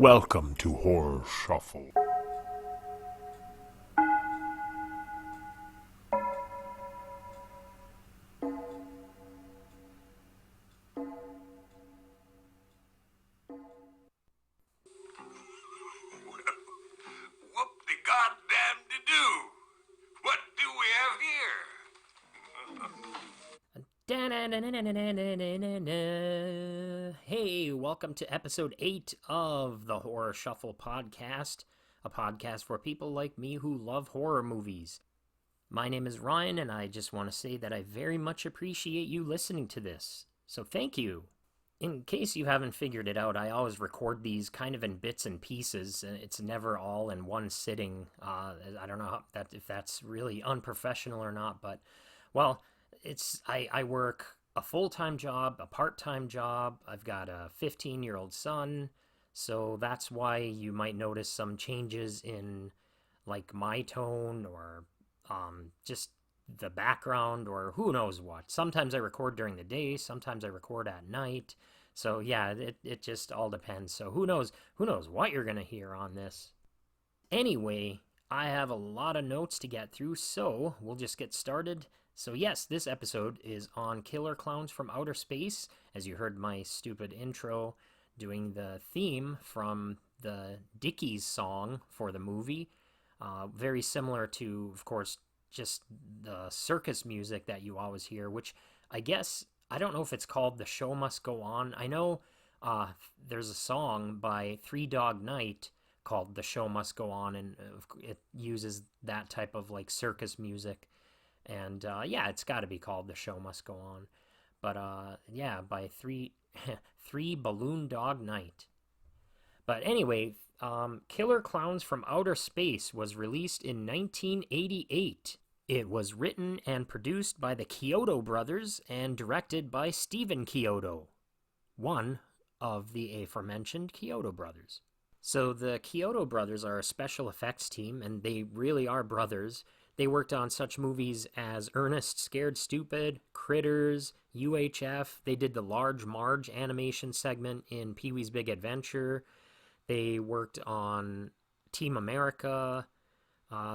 Welcome to Horror Shuffle. Whoop-de-goddamn to do. What do we have here? Hey, welcome to episode 8 of the Horror Shuffle podcast, a podcast for people like me who love horror movies. My name is Ryan, and I just want to say that I very much appreciate you listening to this, so thank you. In case you haven't figured it out, I always record these kind of in bits and pieces, and it's never all in one sitting. I don't know if that's really unprofessional or not, but, well, I work a full-time job, a part-time job. I've got a 15-year-old son, so that's why you might notice some changes in, like, my tone or just the background or who knows what. Sometimes I record during the day, sometimes I record at night. So yeah, it just all depends. So who knows what you're going to hear on this. Anyway, I have a lot of notes to get through, so we'll just get started. So yes, this episode is on Killer Klowns from Outer Space, as you heard my stupid intro doing the theme from the Dickies song for the movie. Very similar to, of course, just the circus music that you always hear, which I guess, I don't know if it's called The Show Must Go On. I know there's a song by Three Dog Night called The Show Must Go On, and it uses that type of like circus music. And yeah, it's got to be called The Show Must Go On. But yeah, by Three Balloon Dog Night. But anyway, Killer Klowns from Outer Space was released in 1988. It was written and produced by the Chiodo brothers and directed by Stephen Chiodo, one of the aforementioned Chiodo brothers. So the Chiodo brothers are a special effects team, and they really are brothers. They worked on such movies as Ernest Scared Stupid, Critters, UHF. They did the Large Marge animation segment in Pee-wee's Big Adventure. They worked on Team America.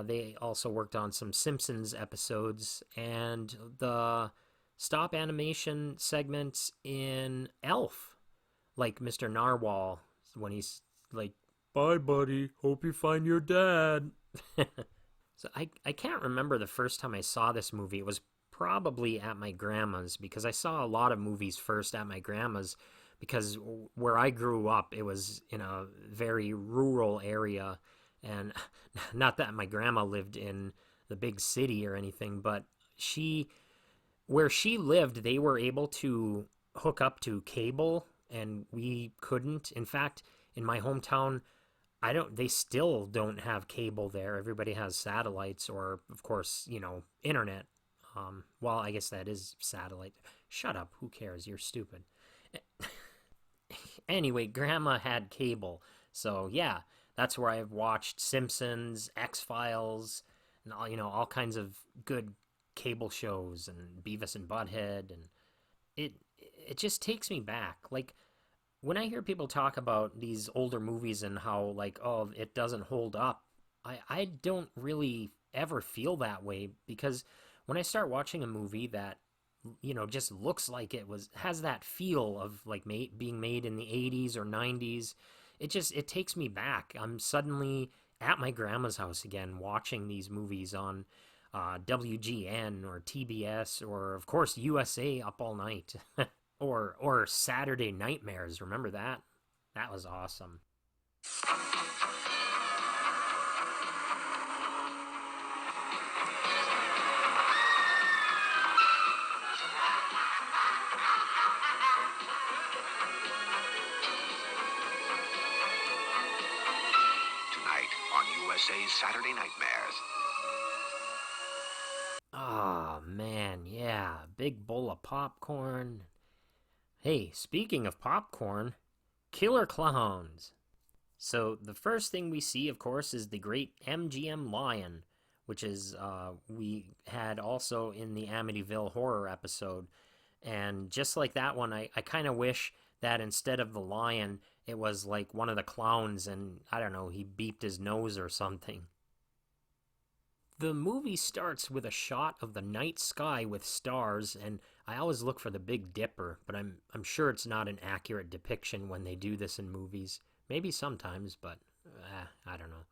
They also worked on some Simpsons episodes and the stop animation segments in Elf, like Mr. Narwhal when he's like, "Bye, buddy. Hope you find your dad." So I can't remember the first time I saw this movie. It was probably at my grandma's, because I saw a lot of movies first at my grandma's, because where I grew up, it was in a very rural area. And not that my grandma lived in the big city or anything, but where she lived, they were able to hook up to cable, and we couldn't. In fact, in my hometown, they still don't have cable there. Everybody has satellites or, of course, internet. Well, I guess that is satellite. Shut up. Who cares? You're stupid. Anyway, Grandma had cable. So, yeah, that's where I've watched Simpsons, X-Files, and all kinds of good cable shows, and Beavis and Butthead, and it just takes me back. Like, when I hear people talk about these older movies and how, like, oh, it doesn't hold up, I don't really ever feel that way, because when I start watching a movie that, just looks like has that feel of, like, being made in the 80s or 90s, it takes me back. I'm suddenly at my grandma's house again, watching these movies on WGN or TBS or, of course, USA Up All Night. Or Saturday Nightmares. Remember that? That was awesome. Tonight on USA's Saturday Nightmares. Oh, man, yeah. Big bowl of popcorn. Hey, speaking of popcorn, Killer Klowns. So the first thing we see, of course, is the great MGM lion, which is we had also in the Amityville horror episode. And just like that one, I kind of wish that instead of the lion, it was like one of the clowns and, I don't know, he beeped his nose or something. The movie starts with a shot of the night sky with stars, and I always look for the Big Dipper, but I'm sure it's not an accurate depiction when they do this in movies. Maybe sometimes, but I don't know.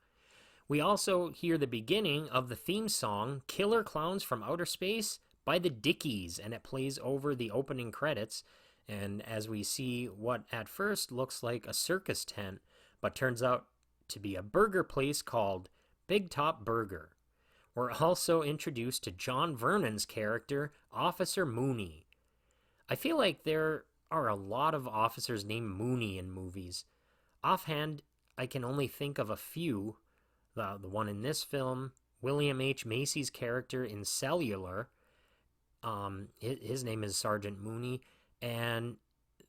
We also hear the beginning of the theme song, Killer Klowns from Outer Space, by the Dickies, and it plays over the opening credits, and as we see what at first looks like a circus tent, but turns out to be a burger place called Big Top Burger. We're also introduced to John Vernon's character, Officer Mooney. I feel like there are a lot of officers named Mooney in movies. Offhand, I can only think of a few. The one in this film, William H. Macy's character in Cellular, his name is Sergeant Mooney, and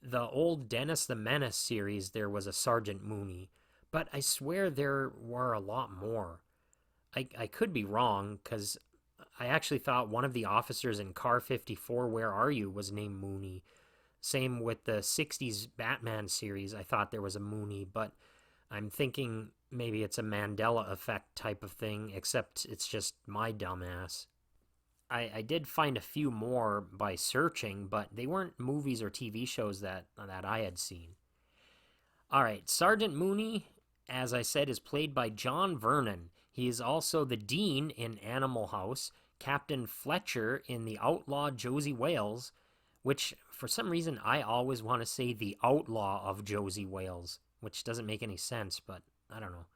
the old Dennis the Menace series, there was a Sergeant Mooney, but I swear there were a lot more. I could be wrong, because I actually thought one of the officers in Car 54, Where Are You, was named Mooney. Same with the 60s Batman series, I thought there was a Mooney, but I'm thinking maybe it's a Mandela effect type of thing, except it's just my dumbass. I did find a few more by searching, but they weren't movies or TV shows that I had seen. Alright, Sergeant Mooney, as I said, is played by John Vernon. He is also the Dean in Animal House, Captain Fletcher in The Outlaw Josie Wales, which for some reason I always want to say The Outlaw of Josie Wales, which doesn't make any sense, but I don't know.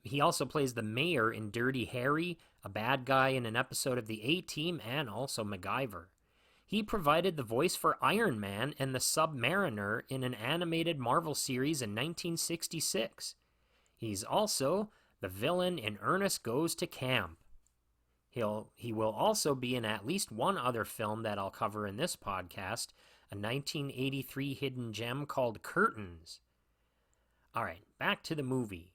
He also plays the mayor in Dirty Harry, a bad guy in an episode of The A-Team, and also MacGyver. He provided the voice for Iron Man and the Submariner in an animated Marvel series in 1966. He's also the villain in Ernest Goes to Camp. He will also be in at least one other film that I'll cover in this podcast, a 1983 hidden gem called Curtains. Alright, back to the movie.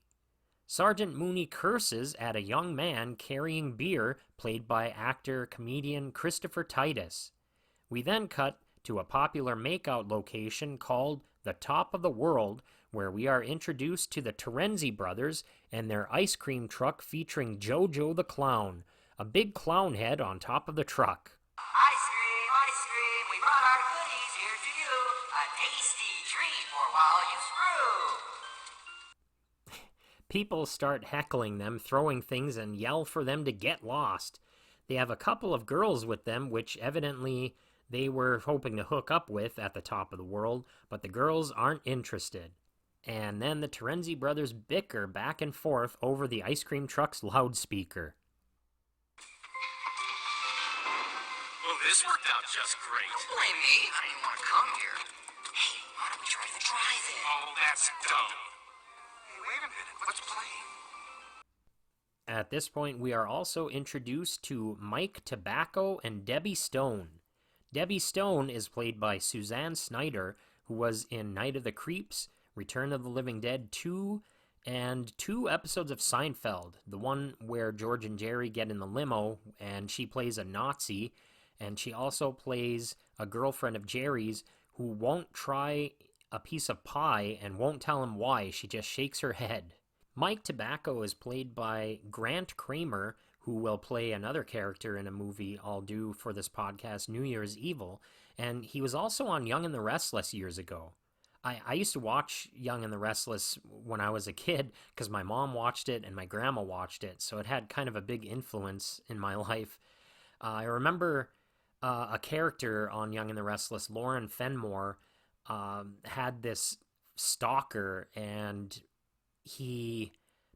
Sergeant Mooney curses at a young man carrying beer, played by actor-comedian Christopher Titus. We then cut to a popular makeout location called the Top of the World, where we are introduced to the Terenzi brothers and their ice cream truck featuring Jojo the Clown, a big clown head on top of the truck. Ice cream, we brought our goodies here to you. A tasty treat for while you screw. People start heckling them, throwing things, and yell for them to get lost. They have a couple of girls with them, which evidently they were hoping to hook up with at the Top of the World, but the girls aren't interested. And then the Terenzi brothers bicker back and forth over the ice cream truck's loudspeaker. Well, this worked out just great. Don't blame me. I didn't want to come here. Hey, why don't we try the drive-in? Oh, that's dumb. Hey, wait a minute. What's playing? At this point, we are also introduced to Mike Tobacco and Debbie Stone. Debbie Stone is played by Suzanne Snyder, who was in Night of the Creeps, Return of the Living Dead 2, and 2 episodes of Seinfeld, the one where George and Jerry get in the limo, and she plays a Nazi, and she also plays a girlfriend of Jerry's who won't try a piece of pie and won't tell him why. She just shakes her head. Mike Tobacco is played by Grant Kramer, who will play another character in a movie I'll do for this podcast, New Year's Evil, and he was also on Young and the Restless years ago. I used to watch Young and the Restless when I was a kid because my mom watched it and my grandma watched it, so it had kind of a big influence in my life. I remember a character on Young and the Restless, Lauren Fenmore, had this stalker, and he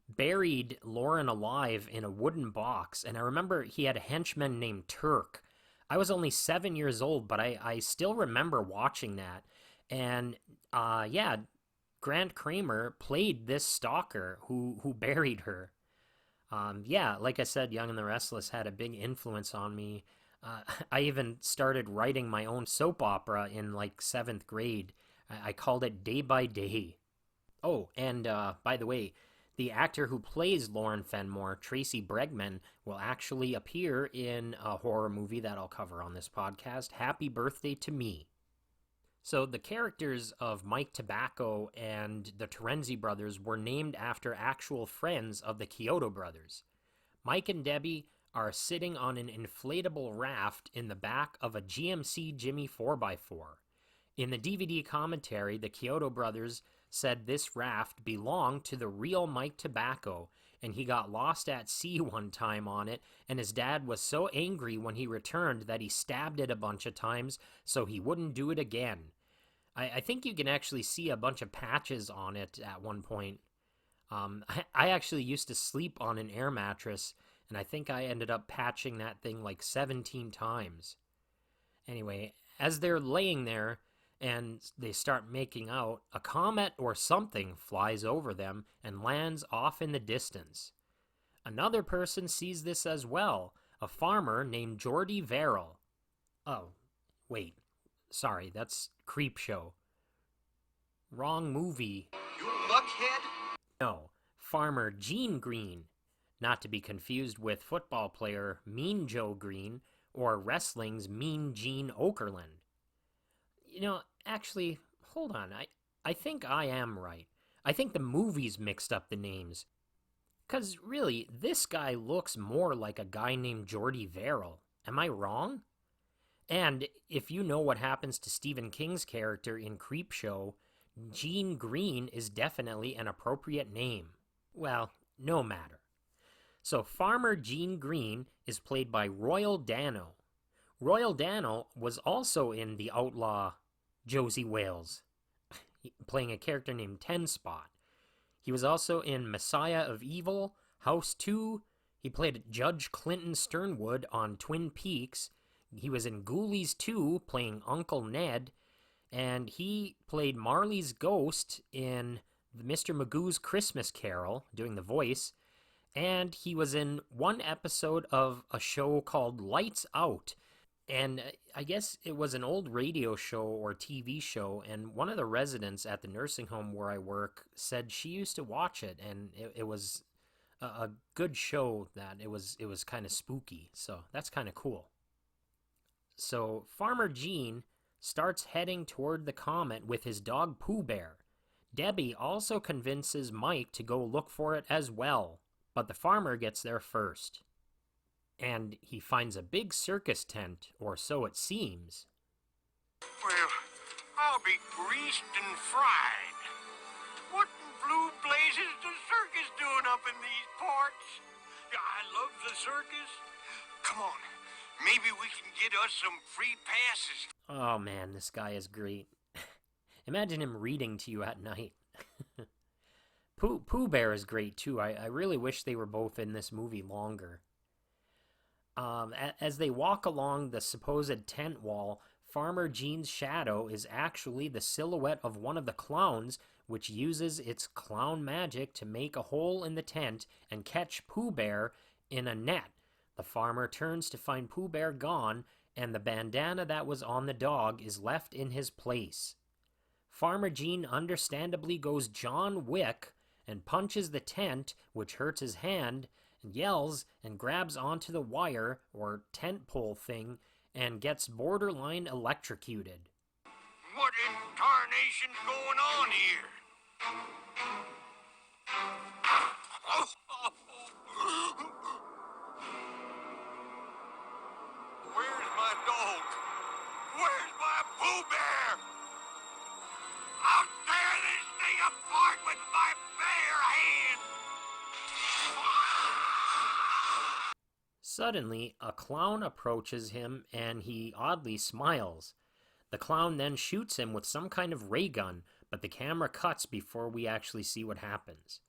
buried Lauren alive in a wooden box, and I remember he had a henchman named Turk. I was only 7 years old, but I still remember watching that, and Grant Kramer played this stalker who buried her. Like I said, Young and the Restless had a big influence on me. I even started writing my own soap opera in like 7th grade. I called it Day by Day. Oh, and by the way, the actor who plays Lauren Fenmore, Tracy Bregman, will actually appear in a horror movie that I'll cover on this podcast, Happy Birthday to Me. So the characters of Mike Tobacco and the Terenzi brothers were named after actual friends of the Kyoto brothers. Mike and Debbie are sitting on an inflatable raft in the back of a GMC Jimmy 4x4. In the DVD commentary, the Kyoto brothers said this raft belonged to the real Mike Tobacco, and he got lost at sea one time on it, and his dad was so angry when he returned that he stabbed it a bunch of times so he wouldn't do it again. I think you can actually see a bunch of patches on it at one point. I actually used to sleep on an air mattress, and I think I ended up patching that thing like 17 times. Anyway, as they're laying there and they start making out, a comet or something flies over them and lands off in the distance. Another person sees this as well, a farmer named Jordy Verrill. Oh, wait. Sorry, that's Creepshow. Wrong movie. You luckhead? No, Farmer Gene Green. Not to be confused with football player Mean Joe Green or wrestling's Mean Gene Okerlund. You know, actually, hold on. I think I am right. I think the movies mixed up the names. 'Cause really, this guy looks more like a guy named Jordy Verrill. Am I wrong? And if you know what happens to Stephen King's character in Creepshow, Gene Green is definitely an appropriate name. Well, no matter. So Farmer Gene Green is played by Royal Dano. Royal Dano was also in The Outlaw Josie Wales, playing a character named Ten Spot. He was also in Messiah of Evil, House 2. He played Judge Clinton Sternwood on Twin Peaks. He was in Ghoulies 2, playing Uncle Ned, and he played Marley's ghost in Mr. Magoo's Christmas Carol, doing the voice, and he was in one episode of a show called Lights Out, and I guess it was an old radio show or TV show, and one of the residents at the nursing home where I work said she used to watch it, and it was a good show that it was kind of spooky, so that's kind of cool. So Farmer Gene starts heading toward the comet with his dog Pooh Bear. Debbie also convinces Mike to go look for it as well, but the farmer gets there first. And he finds a big circus tent, or so it seems. Well, I'll be greased and fried. What in blue blazes is the circus doing up in these parts? Yeah, I love the circus. Come on, maybe we can get us some free passes. Oh man, this guy is great. Imagine him reading to you at night. Pooh Bear is great too. I really wish they were both in this movie longer. As they walk along the supposed tent wall, Farmer Gene's shadow is actually the silhouette of one of the clowns, which uses its clown magic to make a hole in the tent and catch Pooh Bear in a net. The farmer turns to find Pooh Bear gone, and the bandana that was on the dog is left in his place. Farmer Gene understandably goes John Wick and punches the tent, which hurts his hand, and yells and grabs onto the wire or tent pole thing and gets borderline electrocuted. What in tarnation's going on here? Where's my dog? Where's my Pooh Bear? I'll tear this thing apart with my bare hands! Suddenly, a clown approaches him and he oddly smiles. The clown then shoots him with some kind of ray gun, but the camera cuts before we actually see what happens.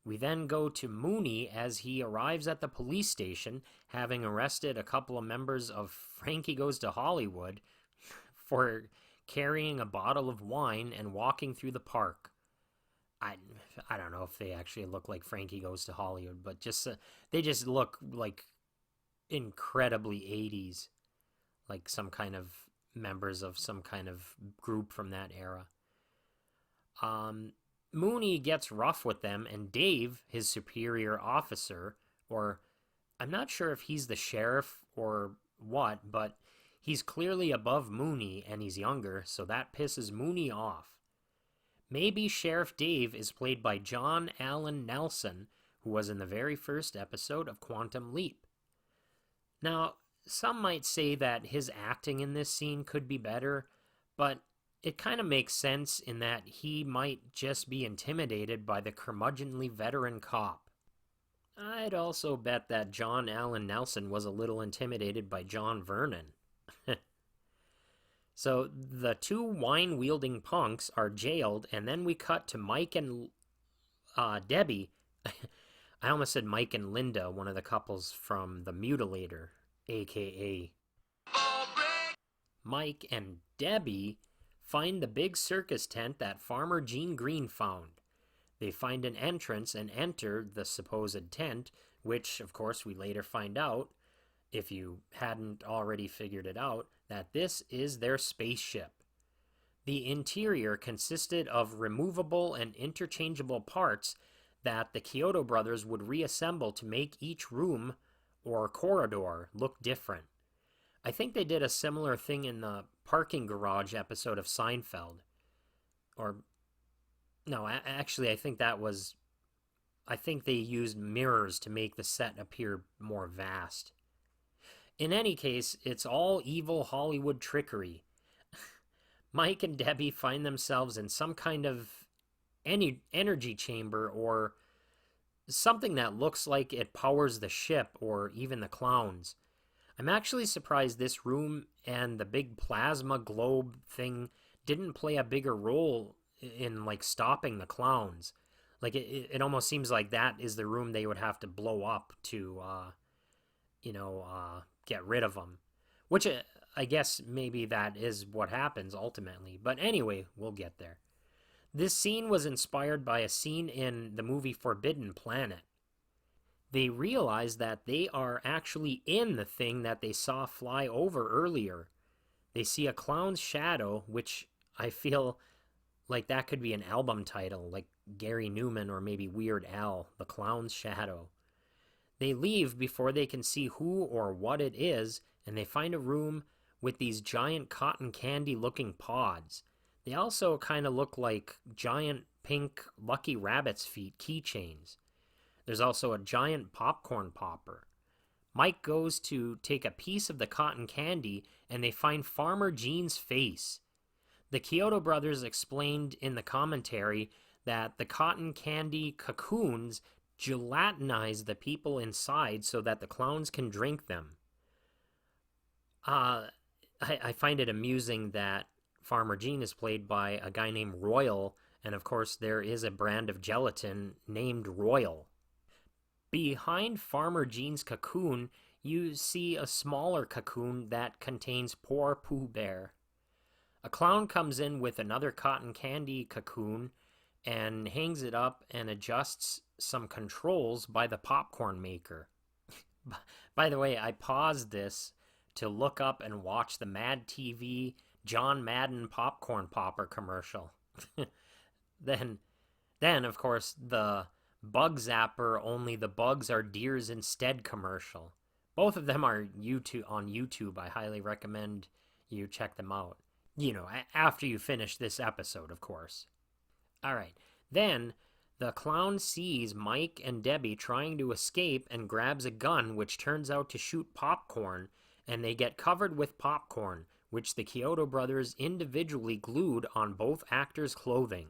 We then go to Mooney as he arrives at the police station, having arrested a couple of members of Frankie Goes to Hollywood for carrying a bottle of wine and walking through the park. I don't know if they actually look like Frankie Goes to Hollywood, but they just look like incredibly 80s, like some kind of members of some kind of group from that era. Mooney gets rough with them, and Dave, his superior officer, or I'm not sure if he's the sheriff or what, but He's clearly above Mooney, and he's younger, so that pisses Mooney off. Maybe Sheriff Dave is played by John Allen Nelson, who was in the very first episode of Quantum Leap. Now, some might say that his acting in this scene could be better, but it kind of makes sense in that he might just be intimidated by the curmudgeonly veteran cop. I'd also bet that John Allen Nelson was a little intimidated by John Vernon. So the two wine-wielding punks are jailed, and then we cut to Mike and Debbie. I almost said Mike and Linda, one of the couples from The Mutilator, a.k.a. Mike and Debbie find the big circus tent that Farmer Gene Green found. They find an entrance and enter the supposed tent, which, of course, we later find out, if you hadn't already figured it out, that this is their spaceship. The interior consisted of removable and interchangeable parts that the Kyoto brothers would reassemble to make each room or corridor look different. I think they did a similar thing in the parking garage episode of Seinfeld. Or, no, actually, I think they used mirrors to make the set appear more vast. In any case, it's all evil Hollywood trickery. Mike and Debbie find themselves in some kind of energy chamber or something that looks like it powers the ship or even the Klowns. I'm actually surprised this room and the big plasma globe thing didn't play a bigger role in, like, stopping the Klowns. Like, it almost seems like that is the room they would have to blow up to, get rid of them. Which, I guess maybe that is what happens ultimately. But anyway, we'll get there. This scene was inspired by a scene in the movie Forbidden Planet. They realize that they are actually in the thing that they saw fly over earlier. They see a clown's shadow, which I feel like that could be an album title, like Gary Newman or maybe Weird Al, The Clown's Shadow. They leave before they can see who or what it is, and they find a room with these giant cotton candy-looking pods. They also kind of look like giant pink Lucky Rabbit's feet keychains. There's also a giant popcorn popper. Mike goes to take a piece of the cotton candy, and they find Farmer Gene's face. The Kyoto brothers explained in the commentary that the cotton candy cocoons gelatinize the people inside so that the clowns can drink them. I find it amusing that Farmer Gene is played by a guy named Royal, and of course there is a brand of gelatin named Royal. Behind Farmer Gene's cocoon, you see a smaller cocoon that contains poor Pooh Bear. A clown comes in with another cotton candy cocoon and hangs it up and adjusts some controls by the popcorn maker. By the way, I paused this to look up and watch the Mad TV John Madden popcorn popper commercial. Then, of course, the Bug Zapper Only the Bugs Are Deers Instead commercial. Both of them are on YouTube. I highly recommend you check them out. After you finish this episode, of course. Alright, then the clown sees Mike and Debbie trying to escape and grabs a gun which turns out to shoot popcorn, and they get covered with popcorn, which the Kyoto brothers individually glued on both actors' clothing.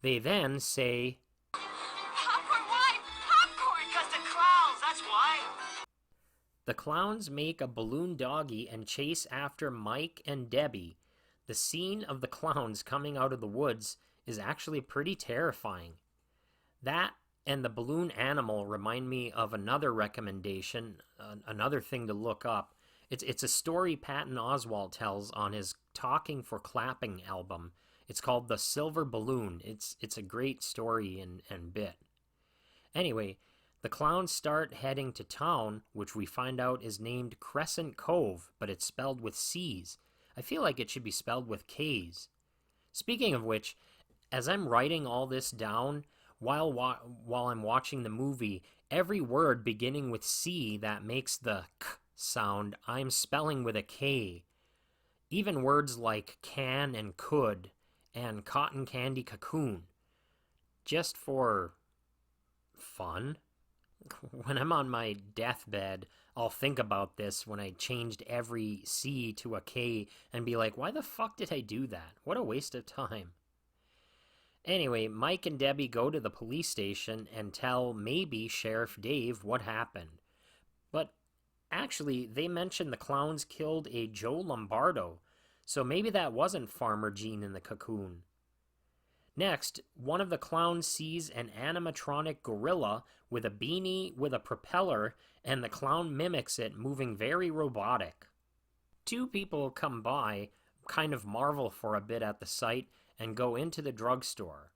They then say, Popcorn, why? Popcorn! Because the clowns, that's why! The clowns make a balloon doggy and chase after Mike and Debbie. The scene of the clowns coming out of the woods is actually pretty terrifying. That and the balloon animal remind me of another recommendation, another thing to look up. It's a story Patton Oswalt tells on his Talking for Clapping album. It's called The Silver Balloon. It's a great story and bit. Anyway, the clowns start heading to town, which we find out is named Crescent Cove, but it's spelled with C's. I feel like it should be spelled with K's. Speaking of which, as I'm writing all this down, while I'm watching the movie, every word beginning with C that makes the K sound I'm spelling with a K. Even words like can and could and cotton candy cocoon. Just for fun. When I'm on my deathbed, I'll think about this when I changed every C to a K and be like, why the fuck did I do that? What a waste of time. Anyway, Mike and Debbie go to the police station and tell maybe Sheriff Dave what happened. But actually, they mention the Klowns killed a Joe Lombardo, so maybe that wasn't Farmer Gene in the cocoon. Next, one of the clowns sees an animatronic gorilla with a beanie with a propeller, and the clown mimics it, moving very robotic. Two people come by, kind of marvel for a bit at the sight, and go into the drugstore.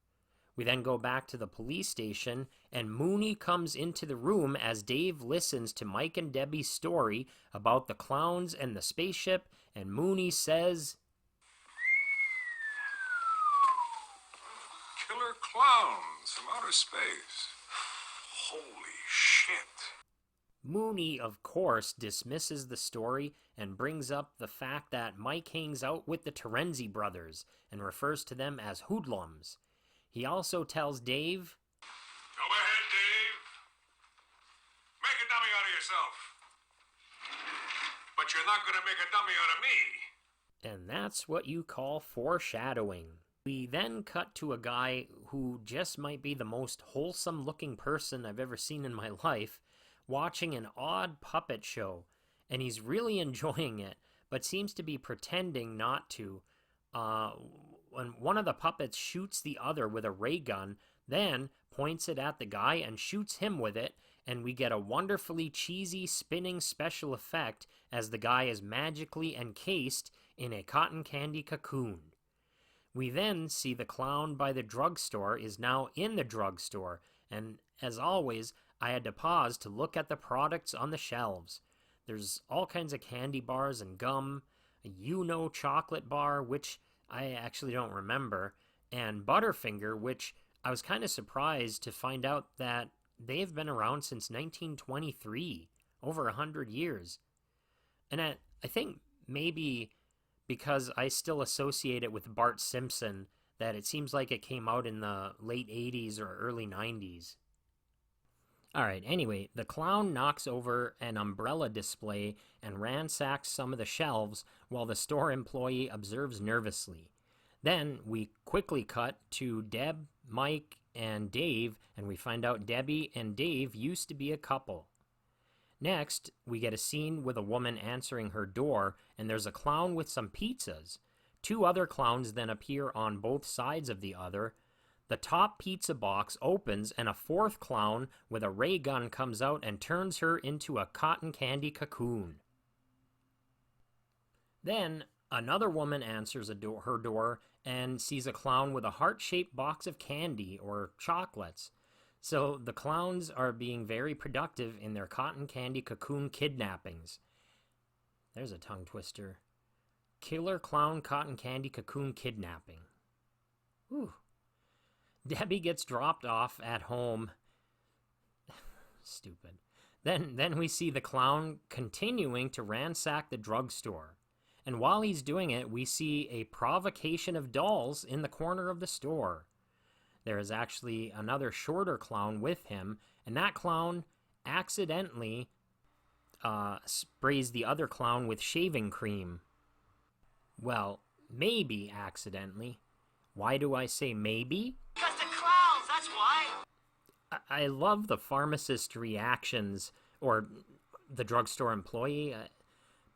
We then go back to the police station, and Mooney comes into the room as Dave listens to Mike and Debbie's story about the clowns and the spaceship, and Mooney says, Killer clowns from outer space. Holy shit. Mooney, of course, dismisses the story and brings up the fact that Mike hangs out with the Terenzi brothers and refers to them as hoodlums. He also tells Dave, Go ahead, Dave. Make a dummy out of yourself. But you're not going to make a dummy out of me. and that's what you call foreshadowing. We then cut to a guy who just might be the most wholesome looking person I've ever seen in my life, watching an odd puppet show, and he's really enjoying it, but seems to be pretending not to. When one of the puppets shoots the other with a ray gun, then points it at the guy and shoots him with it, and we get a wonderfully cheesy spinning special effect as the guy is magically encased in a cotton candy cocoon. We then see the clown by the drugstore is now in the drugstore, and as always, I had to pause to look at the products on the shelves. There's all kinds of candy bars and gum, a You-Know chocolate bar, which I actually don't remember, and Butterfinger, which I was kind of surprised to find out that they've been around since 1923, over 100 years. And I think maybe because I still associate it with Bart Simpson, that it seems like it came out in the late 80s or early 90s. Alright, anyway, the clown knocks over an umbrella display and ransacks some of the shelves while the store employee observes nervously. Then we quickly cut to Deb, Mike, and Dave, and we find out Debbie and Dave used to be a couple. Next, we get a scene with a woman answering her door, and there's a clown with some pizzas. Two other clowns then appear on both sides of the other. The top pizza box opens, and a fourth clown with a ray gun comes out and turns her into a cotton candy cocoon. Then, another woman answers her door and sees a clown with a heart-shaped box of candy or chocolates. So the clowns are being very productive in their cotton candy cocoon kidnappings. There's a tongue twister. Killer clown cotton candy cocoon kidnapping. Whew. Debbie gets dropped off at home. Stupid. Then we see the clown continuing to ransack the drugstore. And while he's doing it, we see a provocation of dolls in the corner of the store. There is actually another shorter clown with him, and that clown accidentally sprays the other clown with shaving cream. Well, maybe accidentally. Why do I say maybe? Because the clowns, that's why. I love the pharmacist's reactions, or the drugstore employee.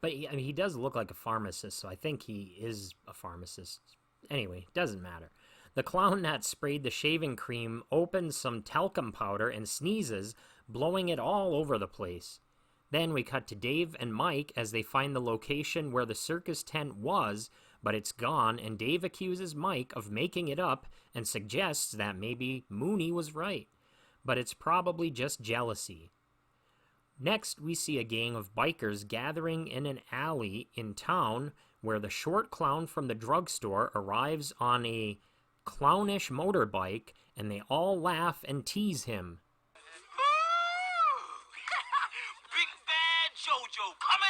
But he does look like a pharmacist, so I think he is a pharmacist. Anyway, doesn't matter. The clown that sprayed the shaving cream opens some talcum powder and sneezes, blowing it all over the place. Then we cut to Dave and Mike as they find the location where the circus tent was, but it's gone, and Dave accuses Mike of making it up and suggests that maybe Mooney was right. But it's probably just jealousy. Next, we see a gang of bikers gathering in an alley in town where the short clown from the drugstore arrives on a clownish motorbike, and they all laugh and tease him. Big bad JoJo coming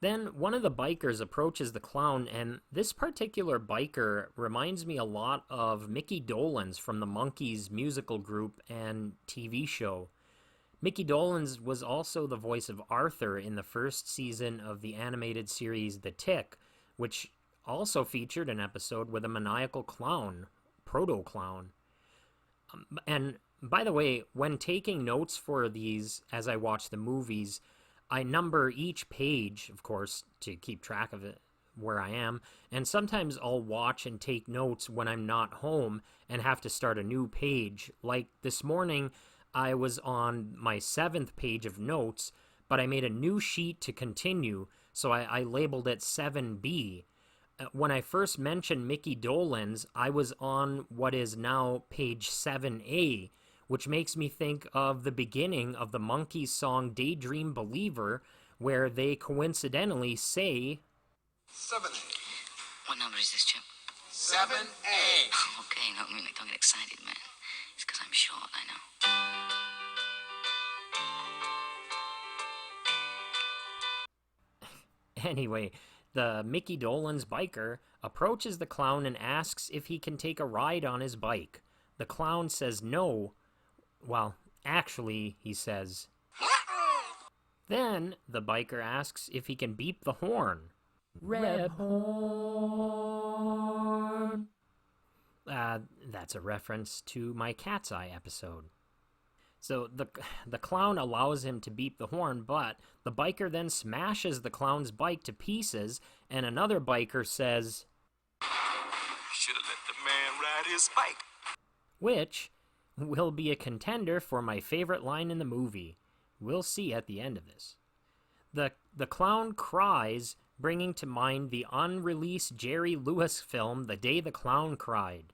Then one of the bikers approaches the clown, and this particular biker reminds me a lot of Mickey Dolenz from the Monkees musical group and TV show. Mickey Dolenz was also the voice of Arthur in the first season of the animated series The Tick, which also featured an episode with a maniacal clown, proto-clown. And by the way, when taking notes for these as I watch the movies, I number each page, of course, to keep track of it where I am, and sometimes I'll watch and take notes when I'm not home and have to start a new page. Like this morning, I was on my 7th page of notes, but I made a new sheet to continue, so I labeled it 7B. When I first mentioned Mickey Dolenz, I was on what is now page 7A, which makes me think of the beginning of the Monkees song Daydream Believer, where they coincidentally say 7A. What number is this, Chip? 7A. Okay, no, don't get excited, man. It's because I'm short, I know. Anyway, the Mickey Dolenz biker approaches the clown and asks if he can take a ride on his bike. The clown says no. Well, actually, he says. Then the biker asks if he can beep the horn. Red horn. That's a reference to my Cat's Eye episode. So the clown allows him to beep the horn, but the biker then smashes the clown's bike to pieces, and another biker says, Should have let the man ride his bike. which will be a contender for my favorite line in the movie. We'll see at the end of this. The clown cries, bringing to mind the unreleased Jerry Lewis film, The Day the Clown Cried.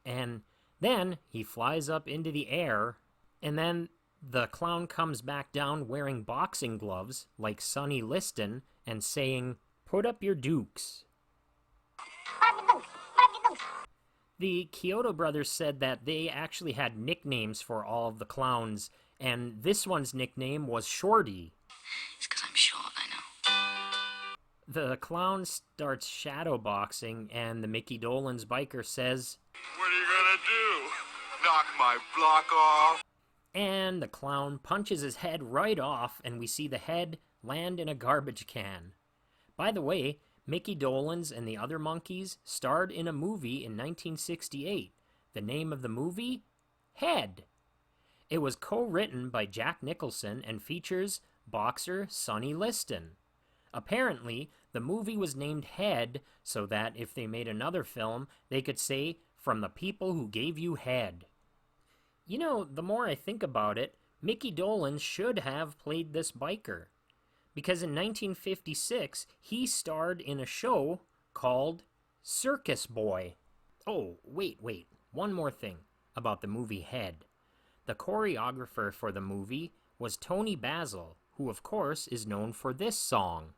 And then he flies up into the air, and then the clown comes back down wearing boxing gloves, like Sonny Liston, and saying, "Put up your dukes." The Kyoto brothers said that they actually had nicknames for all of the clowns, and this one's nickname was Shorty. It's because I'm short, I know. The clown starts shadowboxing, and the Mickey Dolenz biker says, What are you gonna do? Knock my block off? and the clown punches his head right off, and we see the head land in a garbage can. By the way, Mickey Dolenz and the other Monkees starred in a movie in 1968. The name of the movie? Head. It was co-written by Jack Nicholson and features boxer Sonny Liston. Apparently, the movie was named Head so that if they made another film, they could say, "From the people who gave you head." You know, the more I think about it, Mickey Dolenz should have played this biker. Because in 1956, he starred in a show called Circus Boy. Oh, wait. One more thing about the movie Head. The choreographer for the movie was Tony Basil, who of course is known for this song.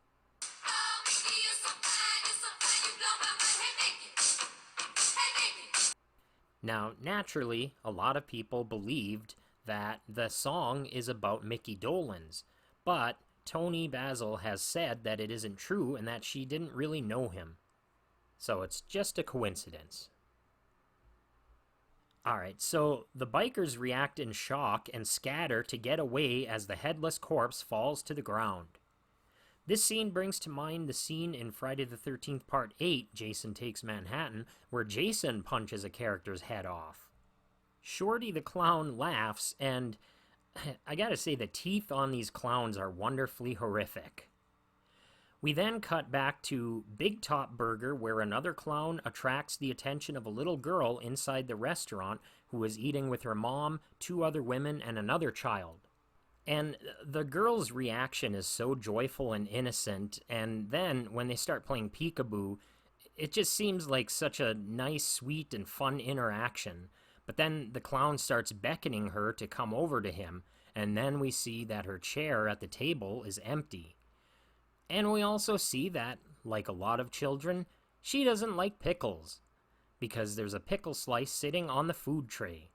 Now, naturally, a lot of people believed that the song is about Mickey Dolenz, but Tony Basil has said that it isn't true and that she didn't really know him. So it's just a coincidence. Alright, so the bikers react in shock and scatter to get away as the headless corpse falls to the ground. This scene brings to mind the scene in Friday the 13th Part 8, Jason Takes Manhattan, where Jason punches a character's head off. Shorty the clown laughs, and I gotta say the teeth on these clowns are wonderfully horrific. We then cut back to Big Top Burger, where another clown attracts the attention of a little girl inside the restaurant who is eating with her mom, 2 other women, and another child. And the girl's reaction is so joyful and innocent, and then when they start playing peekaboo, it just seems like such a nice, sweet, and fun interaction. But then the clown starts beckoning her to come over to him, and then we see that her chair at the table is empty. And we also see that, like a lot of children, she doesn't like pickles, because there's a pickle slice sitting on the food tray.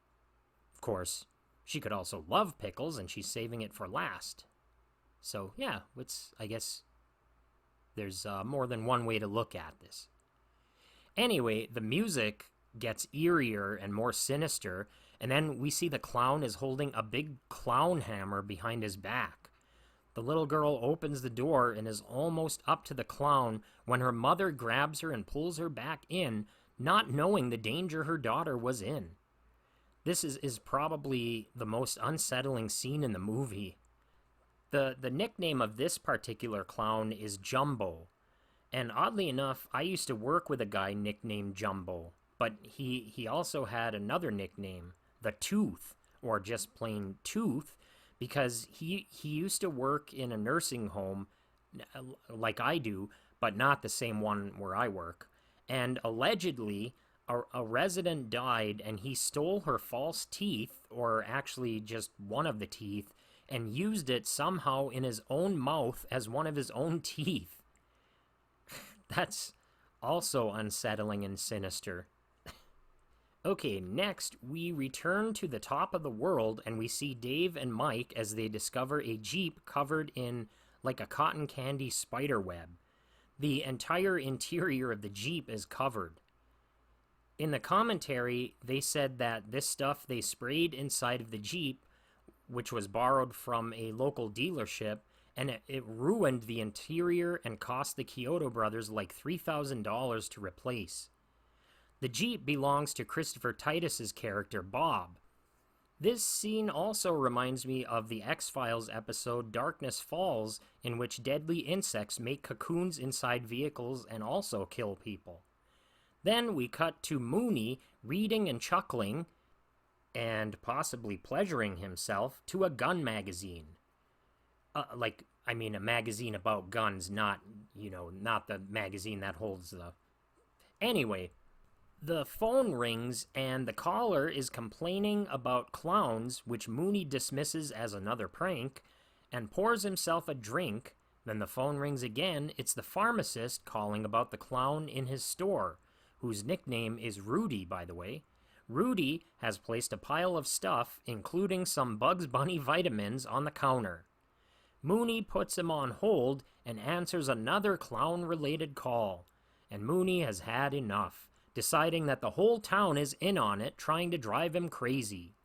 Of course, she could also love pickles, and she's saving it for last. So, yeah, it's, I guess, There's more than one way to look at this. Anyway, the music gets eerier and more sinister, and then we see the clown is holding a big clown hammer behind his back. The little girl opens the door and is almost up to the clown when her mother grabs her and pulls her back in, not knowing the danger her daughter was in. This is probably the most unsettling scene in the movie. The nickname of this particular clown is Jumbo. And oddly enough, I used to work with a guy nicknamed Jumbo, but he also had another nickname, the Tooth, or just plain Tooth, because he used to work in a nursing home like I do, but not the same one where I work. And allegedly, a resident died and he stole her false teeth, or actually just one of the teeth, and used it somehow in his own mouth as one of his own teeth. That's also unsettling and sinister. Okay, next we return to the top of the world and we see Dave and Mike as they discover a Jeep covered in like a cotton candy spider web. The entire interior of the Jeep is covered. In the commentary, they said that this stuff they sprayed inside of the Jeep, which was borrowed from a local dealership, and it ruined the interior and cost the Kyoto brothers like $3,000 to replace. The Jeep belongs to Christopher Titus's character, Bob. This scene also reminds me of the X-Files episode Darkness Falls, in which deadly insects make cocoons inside vehicles and also kill people. Then we cut to Mooney reading and chuckling, and possibly pleasuring himself, to a gun magazine. A magazine about guns, not the magazine that holds the... Anyway, the phone rings and the caller is complaining about Klowns, which Mooney dismisses as another prank, and pours himself a drink. Then the phone rings again. It's the pharmacist calling about the clown in his store, whose nickname is Rudy, by the way. Rudy has placed a pile of stuff, including some Bugs Bunny vitamins, on the counter. Mooney puts him on hold and answers another clown-related call, and Mooney has had enough, deciding that the whole town is in on it, trying to drive him crazy.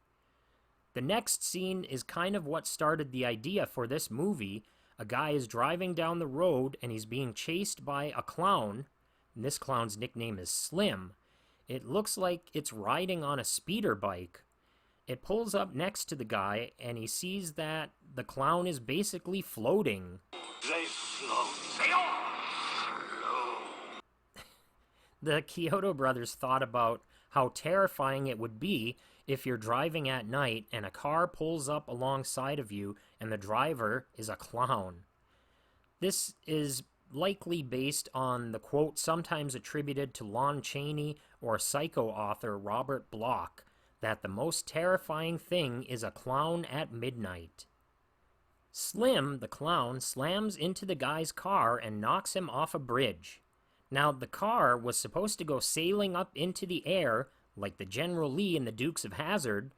The next scene is kind of what started the idea for this movie. A guy is driving down the road and he's being chased by a clown, and this clown's nickname is Slim. It looks like it's riding on a speeder bike. It pulls up next to the guy, and he sees that the clown is basically floating. They float. They all float. The Kyoto brothers thought about how terrifying it would be if you're driving at night and a car pulls up alongside of you and the driver is a clown. This is likely based on the quote sometimes attributed to Lon Chaney or Psycho author Robert Bloch, that the most terrifying thing is a clown at midnight. Slim, the clown, slams into the guy's car and knocks him off a bridge. Now, the car was supposed to go sailing up into the air, like the General Lee in the Dukes of Hazzard.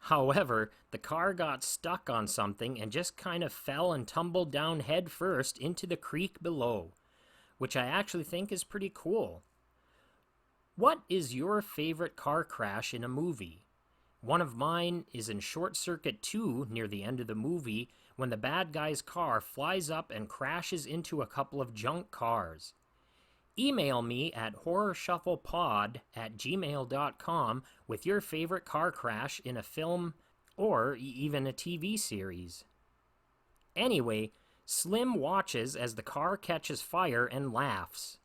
However, the car got stuck on something and just kind of fell and tumbled down head first into the creek below, which I actually think is pretty cool. What is your favorite car crash in a movie? One of mine is in Short Circuit 2 near the end of the movie when the bad guy's car flies up and crashes into a couple of junk cars. Email me at horrorshufflepod@gmail.com with your favorite car crash in a film or even a TV series. Anyway, Slim watches as the car catches fire and laughs.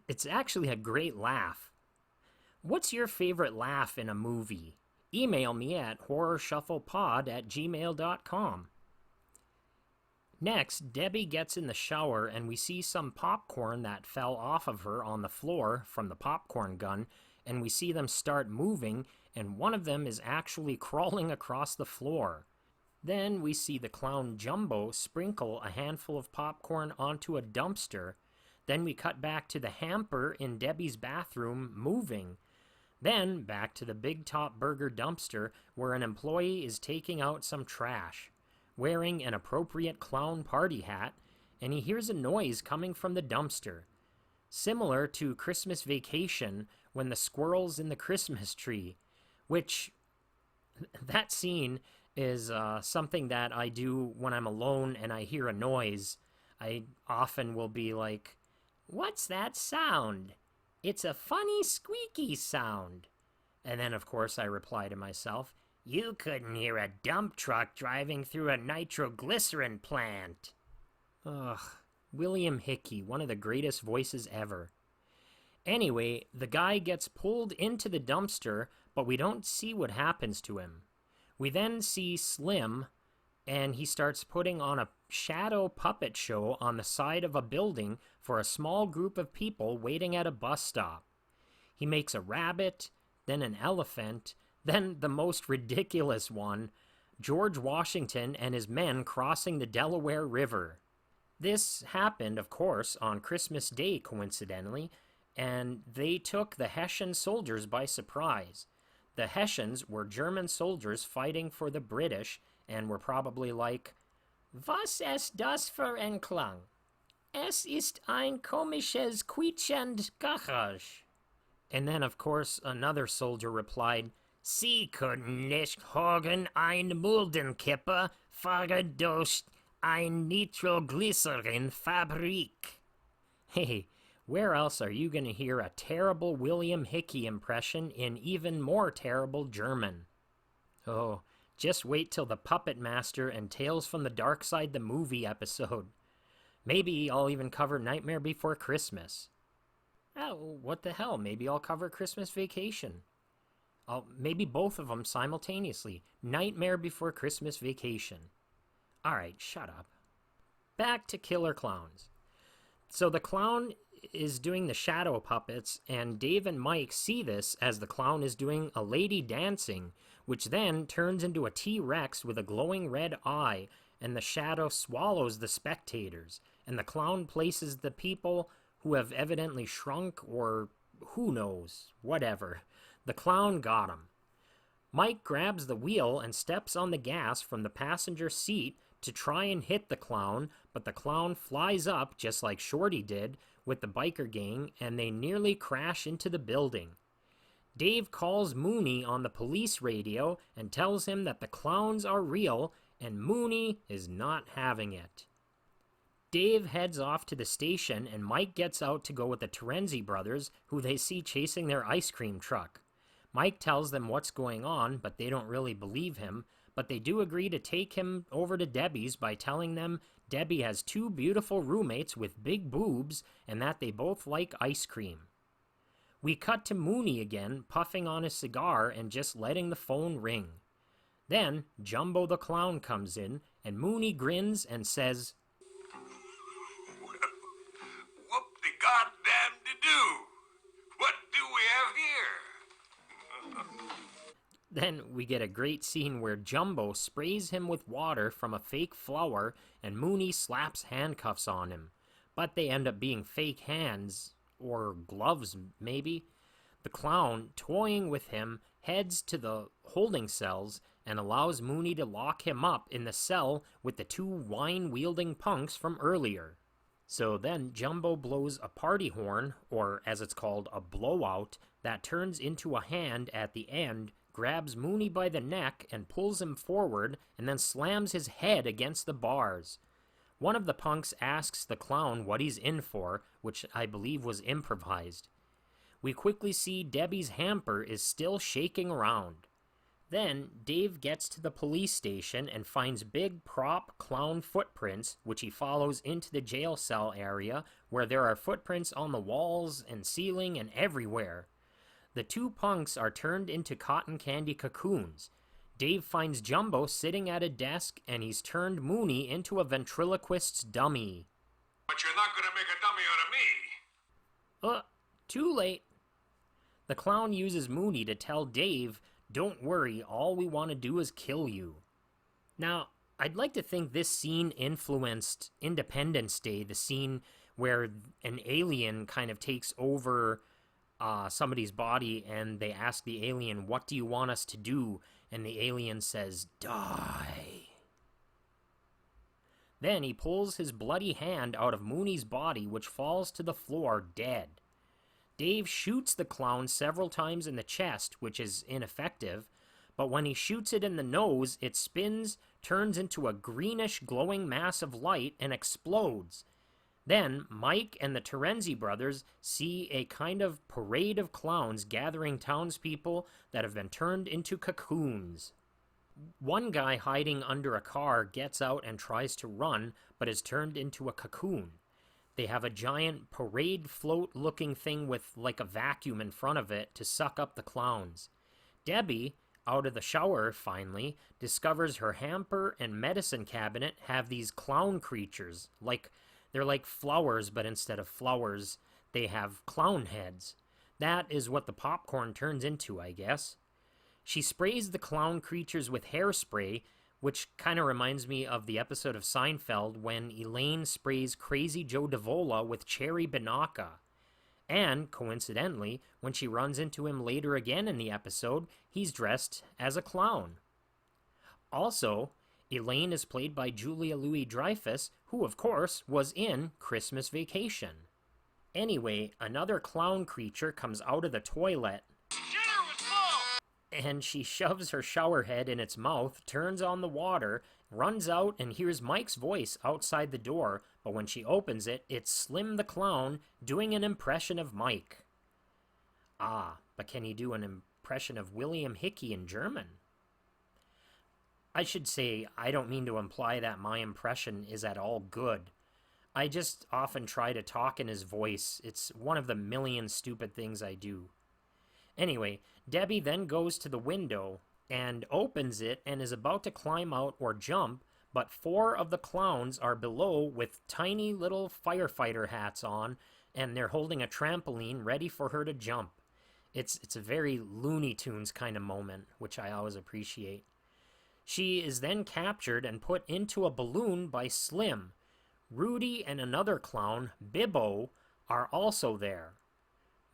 It's actually a great laugh. What's your favorite laugh in a movie? Email me at horrorshufflepod@gmail.com. Next, Debbie gets in the shower and we see some popcorn that fell off of her on the floor from the popcorn gun, and we see them start moving, and one of them is actually crawling across the floor. Then we see the clown Jumbo sprinkle a handful of popcorn onto a dumpster. Then we cut back to the hamper in Debbie's bathroom moving. Then back to the Big Top Burger dumpster where an employee is taking out some trash, wearing an appropriate clown party hat, and he hears a noise coming from the dumpster, similar to Christmas Vacation when the squirrels in the Christmas tree, which that scene is something that I do when I'm alone and I hear a noise. I often will be like, "What's that sound? It's a funny squeaky sound." And then, of course, I reply to myself, "You couldn't hear a dump truck driving through a nitroglycerin plant." Ugh, William Hickey, one of the greatest voices ever. Anyway, the guy gets pulled into the dumpster, but we don't see what happens to him. We then see Slim, and he starts putting on a shadow puppet show on the side of a building for a small group of people waiting at a bus stop. He makes a rabbit, then an elephant, then the most ridiculous one, George Washington and his men crossing the Delaware River. This happened, of course, on Christmas Day, coincidentally, and they took the Hessian soldiers by surprise. The Hessians were German soldiers fighting for the British and were probably like, "Was ist das für ein Klang? Es ist ein komisches quietschend Geräusch." And then, of course, another soldier replied, "Sie können nicht hören ein Muldenkipper fahren durch ein Nitroglycerin-Fabrik." Hey, where else are you going to hear a terrible William Hickey impression in even more terrible German? Oh, just wait till the Puppet Master and Tales from the Dark Side the movie episode. Maybe I'll even cover Nightmare Before Christmas. Oh, what the hell? Maybe I'll cover Christmas Vacation. Maybe both of them simultaneously. Nightmare Before Christmas Vacation. Alright, shut up. Back to Killer Klowns. So the clown is doing the shadow puppets, and Dave and Mike see this as the clown is doing a lady dancing, which then turns into a T-Rex with a glowing red eye, and the shadow swallows the spectators, and the clown places the people who have evidently shrunk, or who knows, whatever. The clown got him. Mike grabs the wheel and steps on the gas from the passenger seat to try and hit the clown, but the clown flies up, just like Shorty did, with the biker gang, and they nearly crash into the building. Dave calls Mooney on the police radio and tells him that the clowns are real, and Mooney is not having it. Dave heads off to the station, and Mike gets out to go with the Terenzi brothers, who they see chasing their ice cream truck. Mike tells them what's going on, but they don't really believe him, but they do agree to take him over to Debbie's by telling them Debbie has two beautiful roommates with big boobs and that they both like ice cream. We cut to Mooney again, puffing on his cigar and just letting the phone ring. Then Jumbo the Clown comes in, and Mooney grins and says, Whoop-de-goddamn-de-doo! What do we have here? Then we get a great scene where Jumbo sprays him with water from a fake flower and Mooney slaps handcuffs on him. But they end up being fake hands, or gloves maybe. The clown, toying with him, heads to the holding cells and allows Mooney to lock him up in the cell with the two wine-wielding punks from earlier. So then Jumbo blows a party horn, or as it's called, a blowout, that turns into a hand at the end, grabs Mooney by the neck and pulls him forward, and then slams his head against the bars. One of the punks asks the clown what he's in for, which I believe was improvised. We quickly see Debbie's hamper is still shaking around. Then Dave gets to the police station and finds big prop clown footprints, which he follows into the jail cell area, where there are footprints on the walls and ceiling and everywhere. The two punks are turned into cotton candy cocoons. Dave finds Jumbo sitting at a desk, and he's turned Mooney into a ventriloquist's dummy. But you're not gonna make a dummy out of me. Too late. The clown uses Mooney to tell Dave, "Don't worry, all we want to do is kill you." Now, I'd like to think this scene influenced Independence Day, the scene where an alien kind of takes over somebody's body, and they ask the alien, "What do you want us to do?" And the alien says, "Die." Then he pulls his bloody hand out of Mooney's body, which falls to the floor dead. Dave shoots the clown several times in the chest, which is ineffective, but when he shoots it in the nose, it spins, turns into a greenish glowing mass of light, and explodes. Then Mike and the Terenzi brothers see a kind of parade of clowns gathering townspeople that have been turned into cocoons. One guy hiding under a car gets out and tries to run, but is turned into a cocoon. They have a giant parade float looking thing with like a vacuum in front of it to suck up the clowns. Debbie, out of the shower finally, discovers her hamper and medicine cabinet have these clown creatures. They're like flowers, but instead of flowers, they have clown heads. That is what the popcorn turns into, I guess. She sprays the clown creatures with hairspray, which kind of reminds me of the episode of Seinfeld when Elaine sprays Crazy Joe Davola with cherry Banaka. And, coincidentally, when she runs into him later again in the episode, he's dressed as a clown. Also, Elaine is played by Julia Louis-Dreyfus, who, of course, was in Christmas Vacation. Anyway, another clown creature comes out of the toilet, and she shoves her shower head in its mouth, turns on the water, runs out, and hears Mike's voice outside the door, but when she opens it, it's Slim the Clown doing an impression of Mike. Ah, but can he do an impression of William Hickey in German? I should say, I don't mean to imply that my impression is at all good. I just often try to talk in his voice. It's one of the million stupid things I do. Anyway, Debbie then goes to the window and opens it and is about to climb out or jump, but 4 of the clowns are below with tiny little firefighter hats on, and they're holding a trampoline ready for her to jump. It's a very Looney Tunes kind of moment, which I always appreciate. She is then captured and put into a balloon by Slim. Rudy and another clown, Bibbo, are also there.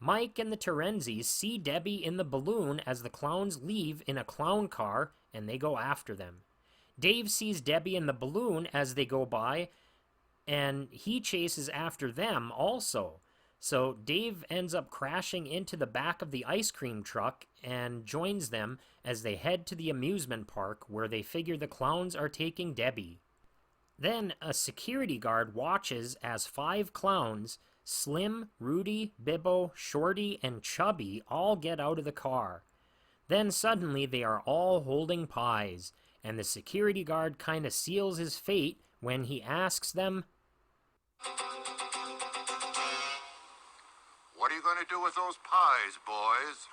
Mike and the Terenzis see Debbie in the balloon as the clowns leave in a clown car, and they go after them. Dave sees Debbie in the balloon as they go by, and he chases after them also. So Dave ends up crashing into the back of the ice cream truck and joins them as they head to the amusement park where they figure the clowns are taking Debbie. Then a security guard watches as 5 clowns, Slim, Rudy, Bibbo, Shorty, and Chubby, all get out of the car. Then suddenly they are all holding pies, and the security guard kind of seals his fate when he asks them, What are you going to do with those pies, boys?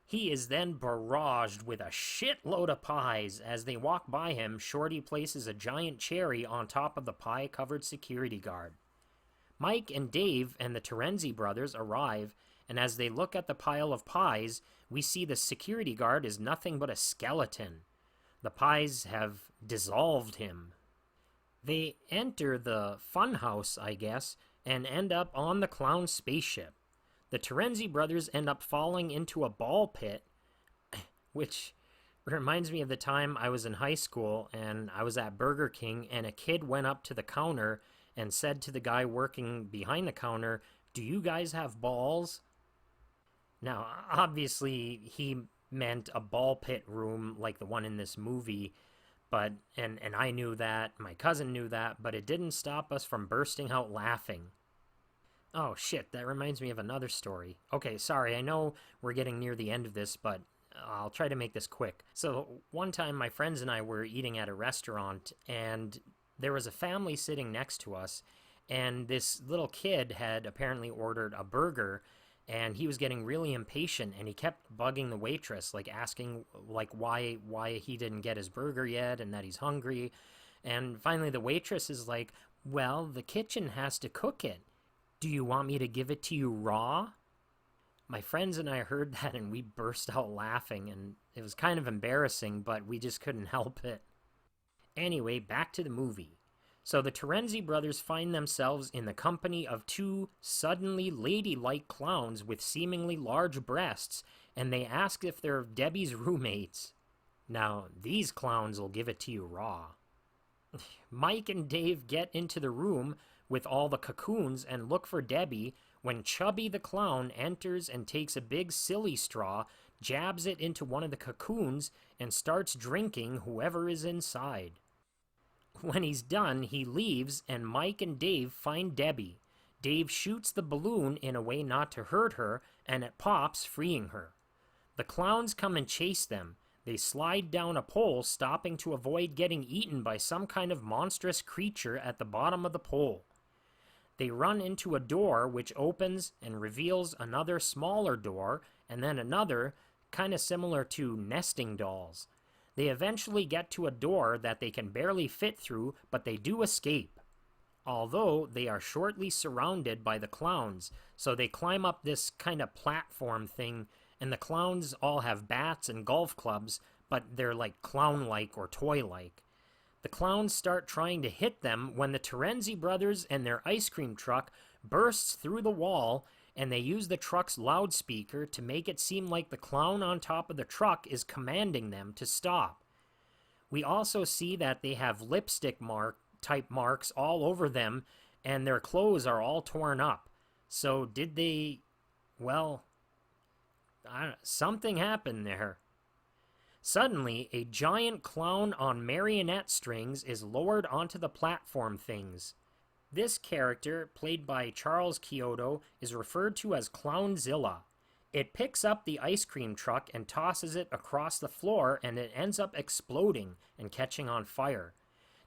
He is then barraged with a shitload of pies. As they walk by him, Shorty places a giant cherry on top of the pie-covered security guard. Mike and Dave and the Terenzi brothers arrive, and as they look at the pile of pies, we see the security guard is nothing but a skeleton. The pies have dissolved him. They enter the funhouse, I guess, and end up on the clown spaceship. The Terenzi brothers end up falling into a ball pit, which reminds me of the time I was in high school and I was at Burger King and a kid went up to the counter and said to the guy working behind the counter, "Do you guys have balls?" Now, obviously, he meant a ball pit room like the one in this movie, but and I knew that, my cousin knew that, but it didn't stop us from bursting out laughing. Oh shit, that reminds me of another story. Okay, sorry, I know we're getting near the end of this, but I'll try to make this quick. So, one time my friends and I were eating at a restaurant, and there was a family sitting next to us, and this little kid had apparently ordered a burger, and he was getting really impatient, and he kept bugging the waitress, like asking like why he didn't get his burger yet, and that he's hungry. And finally the waitress is like, "Well, the kitchen has to cook it." Do you want me to give it to you raw? My friends and I heard that and we burst out laughing, and it was kind of embarrassing, but we just couldn't help it. Anyway, back to the movie. So the Terenzi brothers find themselves in the company of two suddenly ladylike clowns with seemingly large breasts, and they ask if they're Debbie's roommates. Now, these clowns will give it to you raw. Mike and Dave get into the room with all the cocoons and look for Debbie when Chubby the clown enters and takes a big silly straw, jabs it into one of the cocoons, and starts drinking whoever is inside. When he's done, he leaves, and Mike and Dave find Debbie. Dave shoots the balloon in a way not to hurt her, and it pops, freeing her. The clowns come and chase them. They slide down a pole, stopping to avoid getting eaten by some kind of monstrous creature at the bottom of the pole. They run into a door which opens and reveals another smaller door, and then another, kind of similar to nesting dolls. They eventually get to a door that they can barely fit through, but they do escape. Although they are shortly surrounded by the clowns, so they climb up this kind of platform thing, and the clowns all have bats and golf clubs, but they're like clown-like or toy-like. The clowns start trying to hit them when the Terenzi brothers and their ice cream truck bursts through the wall, and they use the truck's loudspeaker to make it seem like the clown on top of the truck is commanding them to stop. We also see that they have lipstick type marks all over them, and their clothes are all torn up. So did they... well... something happened there. Suddenly, a giant clown on marionette strings is lowered onto the platform things. This character, played by Charles Chiodo, is referred to as Clownzilla. It picks up the ice cream truck and tosses it across the floor, and it ends up exploding and catching on fire.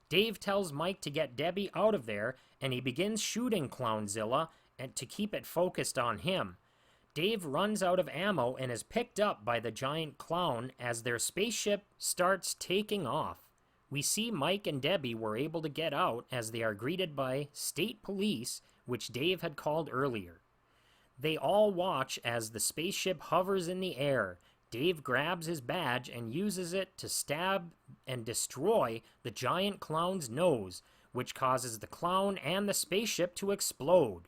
Dave tells Mike to get Debbie out of there, and he begins shooting Clownzilla and to keep it focused on him. Dave runs out of ammo and is picked up by the giant clown as their spaceship starts taking off. We see Mike and Debbie were able to get out as they are greeted by state police, which Dave had called earlier. They all watch as the spaceship hovers in the air. Dave grabs his badge and uses it to stab and destroy the giant clown's nose, which causes the clown and the spaceship to explode.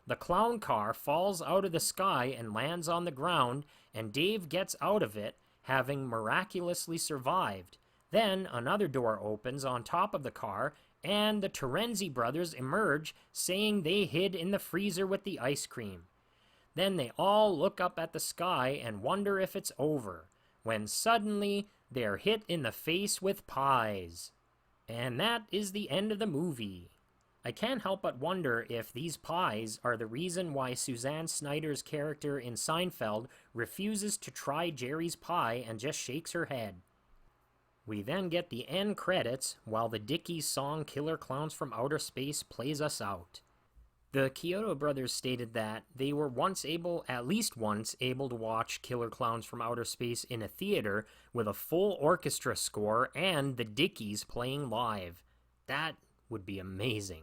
The clown car falls out of the sky and lands on the ground, and Dave gets out of it, having miraculously survived. Then another door opens on top of the car, and the Terenzi brothers emerge, saying they hid in the freezer with the ice cream. Then they all look up at the sky and wonder if it's over, when suddenly they're hit in the face with pies. And that is the end of the movie. I can't help but wonder if these pies are the reason why Suzanne Snyder's character in Seinfeld refuses to try Jerry's pie and just shakes her head. We then get the end credits while the Dickies song Killer Klowns from Outer Space plays us out. The Chiodo brothers stated that they were at least once able to watch Killer Klowns from Outer Space in a theater with a full orchestra score and the Dickies playing live. That would be amazing.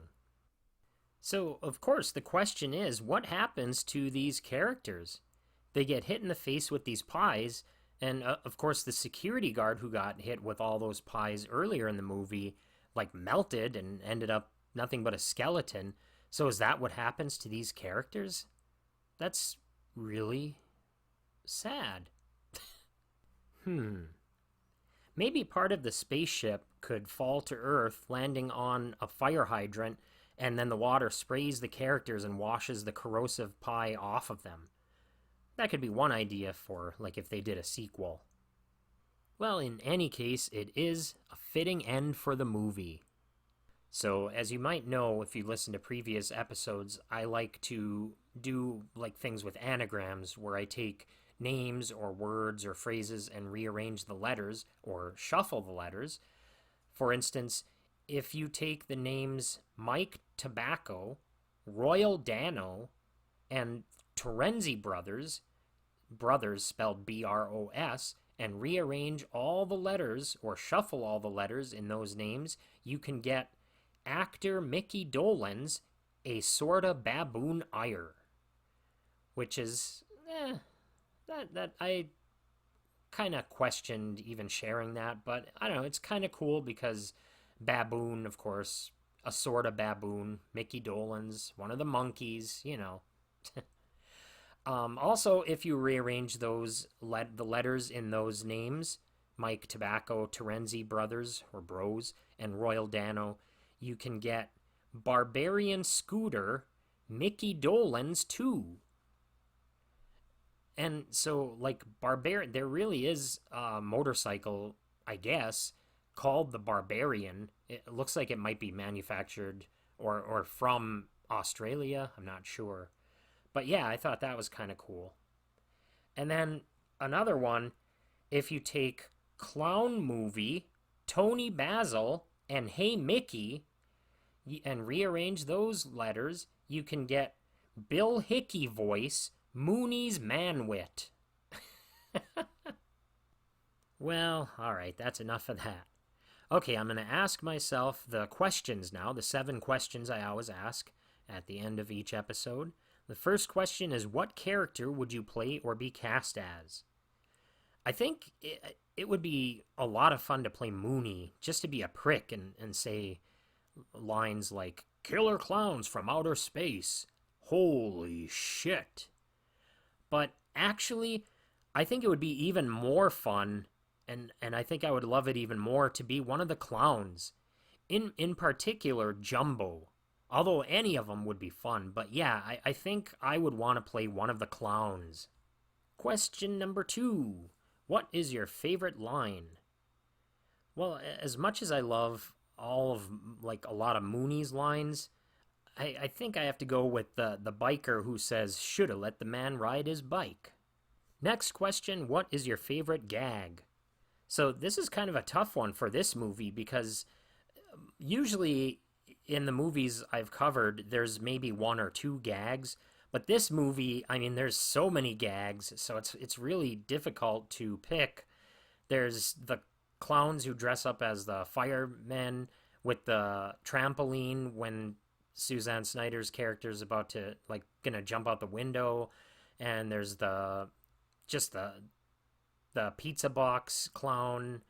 So, of course, the question is, what happens to these characters? They get hit in the face with these pies, and of course the security guard who got hit with all those pies earlier in the movie, melted and ended up nothing but a skeleton. So is that what happens to these characters? That's really sad. Maybe part of the spaceship could fall to Earth, landing on a fire hydrant, and then the water sprays the characters and washes the corrosive pie off of them. That could be one idea for, if they did a sequel. Well, in any case, it is a fitting end for the movie. So, as you might know, if you listen to previous episodes, I like to do, things with anagrams, where I take names or words or phrases and rearrange the letters, or shuffle the letters. For instance, if you take the names Mike Tobacco, Royal Dano, and Terenzi brothers spelled B-R-O-S, and rearrange all the letters, or shuffle all the letters in those names, you can get actor Mickey Dolenz, a sorta baboon ire, which is, that I kind of questioned even sharing that, but I don't know, it's kind of cool because baboon, of course, a sorta baboon, Mickey Dolenz, one of the Monkees, you know. Also, if you rearrange the letters in those names, Mike Tobacco, Terenzi Brothers, or Bros, and Royal Dano, you can get Barbarian Scooter, Mickey Dolenz 2. And so, like, there really is a motorcycle, I guess, called the Barbarian. It looks like it might be manufactured or from Australia. I'm not sure. But yeah, I thought that was kind of cool. And then another one, if you take Clown Movie, Tony Basil, and Hey Mickey, and rearrange those letters, you can get Bill Hickey voice, Mooney's Manwit. Well, alright, that's enough of that. Okay, I'm going to ask myself the questions now, the 7 questions I always ask at the end of each episode. The first question is, what character would you play or be cast as? I think it would be a lot of fun to play Mooney, just to be a prick and say lines like, "Killer clowns from outer space. Holy shit." But actually, I think it would be even more fun, and I think I would love it even more to be one of the clowns. In particular, Jumbo. Although any of them would be fun, but yeah, I think I would want to play one of the clowns. Question number 2. What is your favorite line? Well, as much as I love all of, like, a lot of Mooney's lines, I think I have to go with the biker who says, "Shoulda let the man ride his bike." Next question, what is your favorite gag? So this is kind of a tough one for this movie because usually in the movies I've covered, there's maybe 1 or 2 gags. But this movie, I mean, there's so many gags, so it's really difficult to pick. There's the clowns who dress up as the firemen with the trampoline when Suzanne Snyder's character is about to, like, gonna jump out the window. And there's the pizza box clown,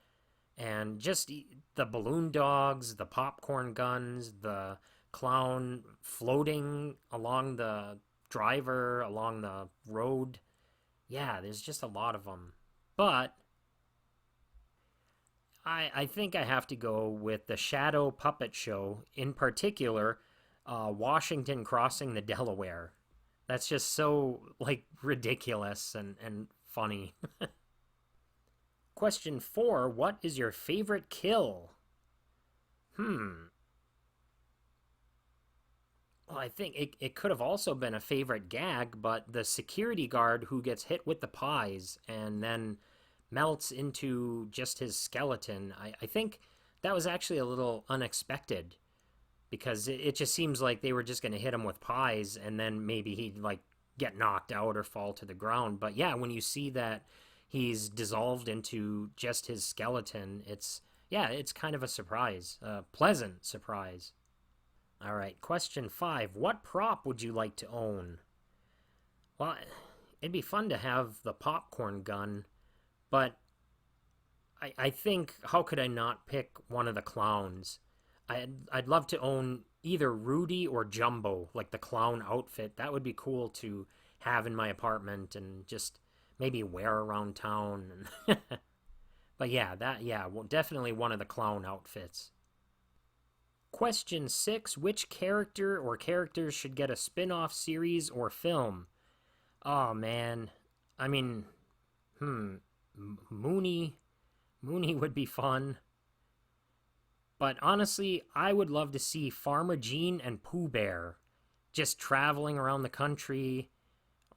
and just the balloon dogs, the popcorn guns, the clown floating along the driver, along the road. Yeah, there's just a lot of them. But I think I have to go with the Shadow Puppet Show, in particular, Washington crossing the Delaware. That's just so, like, ridiculous and funny. Question 4, what is your favorite kill? Well, I think it could have also been a favorite gag, but the security guard who gets hit with the pies and then melts into just his skeleton, I think that was actually a little unexpected because it just seems like they were just going to hit him with pies and then maybe he'd, like, get knocked out or fall to the ground. But yeah, when you see that he's dissolved into just his skeleton, it's kind of a surprise, a pleasant surprise. All right, question 5. What prop would you like to own? Well, it'd be fun to have the popcorn gun, but I think, how could I not pick one of the clowns? I'd love to own either Rudy or Jumbo, like the clown outfit. That would be cool to have in my apartment and just maybe wear around town. But yeah, definitely one of the clown outfits. Question 6, which character or characters should get a spin-off series or film? Oh man, I mean, Mooney would be fun. But honestly, I would love to see Farmer Gene and Pooh Bear just traveling around the country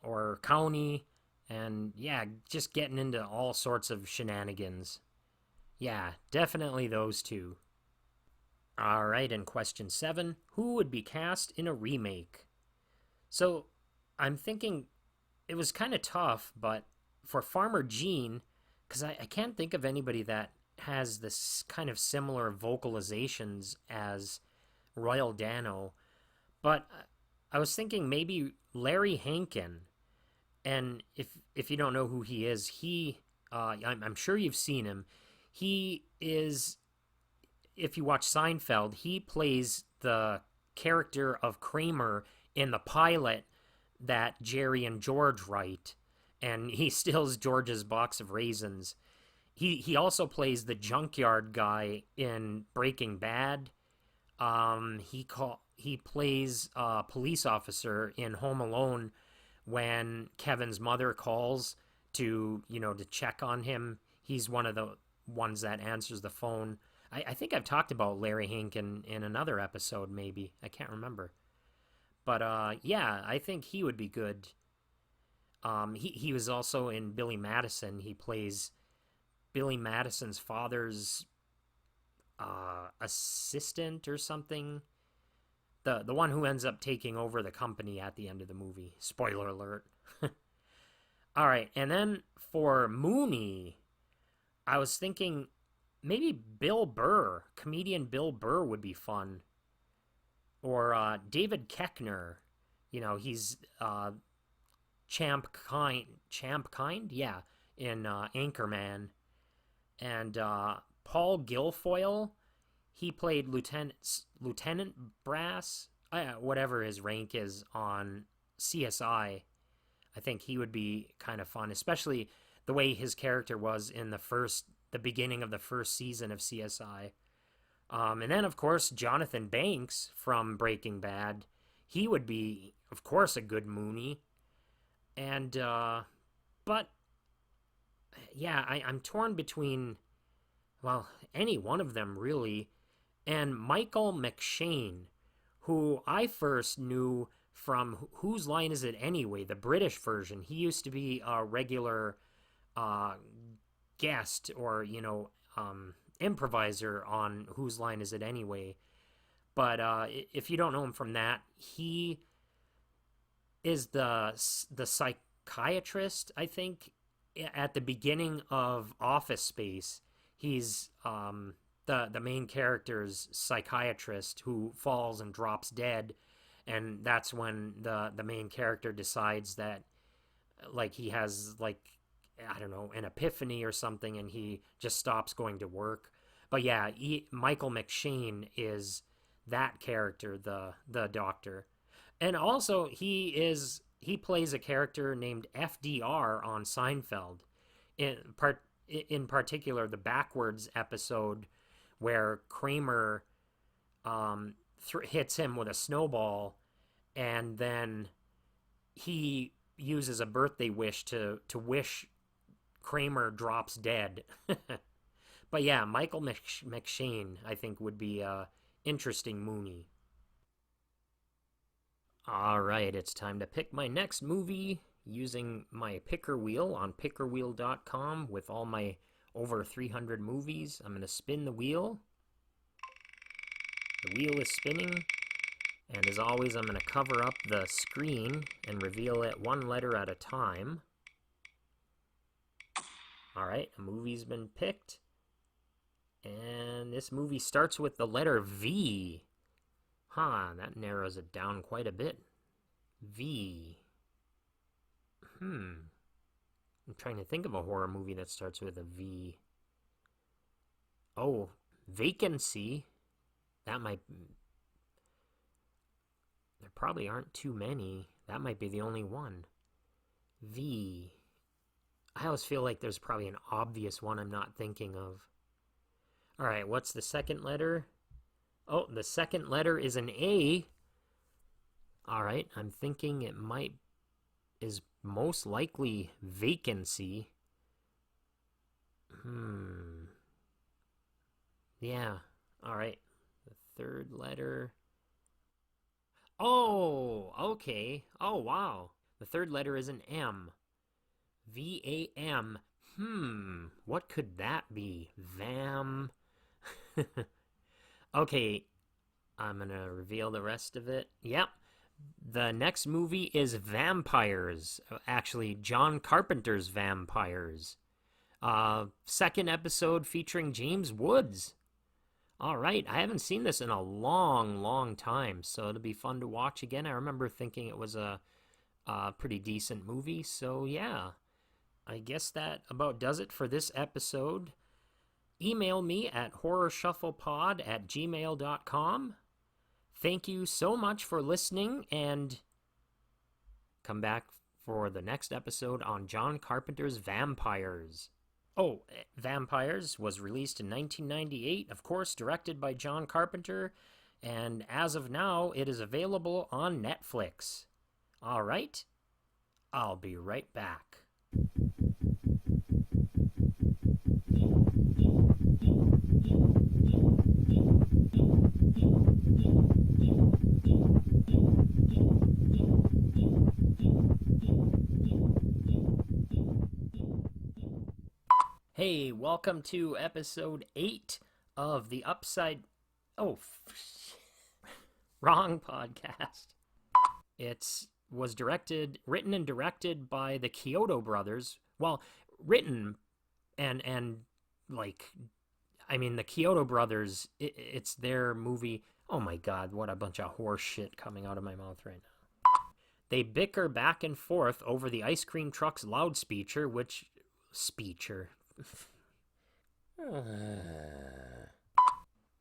or county and, yeah, just getting into all sorts of shenanigans. Yeah, definitely those two. All right, and question 7, who would be cast in a remake? So, I'm thinking it was kind of tough, but for Farmer Gene, because I can't think of anybody that has this kind of similar vocalizations as Royal Dano, but I was thinking maybe Larry Hankin. And if you don't know who he is, I'm sure you've seen him. He is, if you watch Seinfeld, he plays the character of Kramer in the pilot that Jerry and George write, and he steals George's box of raisins. He also plays the junkyard guy in Breaking Bad. He plays a police officer in Home Alone when Kevin's mother calls to check on him. He's one of the ones that answers the phone. I think I've talked about Larry Hankin in another episode, maybe. I can't remember. But yeah, I think he would be good. He was also in Billy Madison. He plays Billy Madison's father's assistant or something. The one who ends up taking over the company at the end of the movie. Spoiler alert. All right, and then for Mooney, I was thinking maybe Bill Burr. Comedian Bill Burr would be fun. Or David Koechner. He's Champ Kind? Yeah, in Anchorman. And Paul Guilfoyle, he played Lieutenant Brass, whatever his rank is on CSI. I think he would be kind of fun, especially the way his character was in the beginning of the first season of CSI. And then, of course, Jonathan Banks from Breaking Bad. He would be, of course, a good Mooney. And, but, yeah, I'm torn between, well, any one of them, really. And Michael McShane, who I first knew from Whose Line Is It Anyway, the British version. He used to be a regular guest or, improviser on Whose Line Is It Anyway. But if you don't know him from that, he is the psychiatrist, I think, at the beginning of Office Space. He's the main character's psychiatrist who falls and drops dead, and that's when the main character decides that, like, he has, like, I don't know, an epiphany or something, and he just stops going to work. But yeah, Michael McShane is that character, the doctor. And also, he plays a character named FDR on Seinfeld. In particular, the Backwards episode where Kramer hits him with a snowball, and then he uses a birthday wish to wish Kramer drops dead. But yeah, Michael McShane, I think, would be a interesting Mooney. All right, it's time to pick my next movie using my picker wheel on pickerwheel.com with all my over 300 movies. I'm going to spin the wheel. The wheel is spinning. And as always, I'm going to cover up the screen and reveal it one letter at a time. All right, a movie's been picked. And this movie starts with the letter V. That narrows it down quite a bit. V. I'm trying to think of a horror movie that starts with a V. Oh, Vacancy. That might... There probably aren't too many. That might be the only one. V. I always feel like there's probably an obvious one I'm not thinking of. Alright, what's the second letter? Oh, the second letter is an A. Alright, I'm thinking it is most likely Vacancy. Yeah, alright. The third letter. Oh, okay. Oh, wow. The third letter is an M. V-A-M. What could that be? Vam. Okay, I'm gonna reveal the rest of it. Yep. The next movie is Vampires. Actually, John Carpenter's Vampires. Second episode featuring James Woods. All right, I haven't seen this in a long, long time, so it'll be fun to watch again. I remember thinking it was a pretty decent movie, so yeah. I guess that about does it for this episode. Email me at horrorshufflepod@gmail.com. Thank you so much for listening, and come back for the next episode on John Carpenter's Vampires. Oh, Vampires was released in 1998, of course, directed by John Carpenter, and as of now, it is available on Netflix. All right, I'll be right back. Hey, welcome to episode 8 of the Upside... Oh, wrong podcast. It was written and directed by the Kyoto brothers. Well, written and like, I mean, the Kyoto brothers, it's their movie. Oh my god, what a bunch of horse shit coming out of my mouth right now. They bicker back and forth over the ice cream truck's loudspeaker, which... Speecher.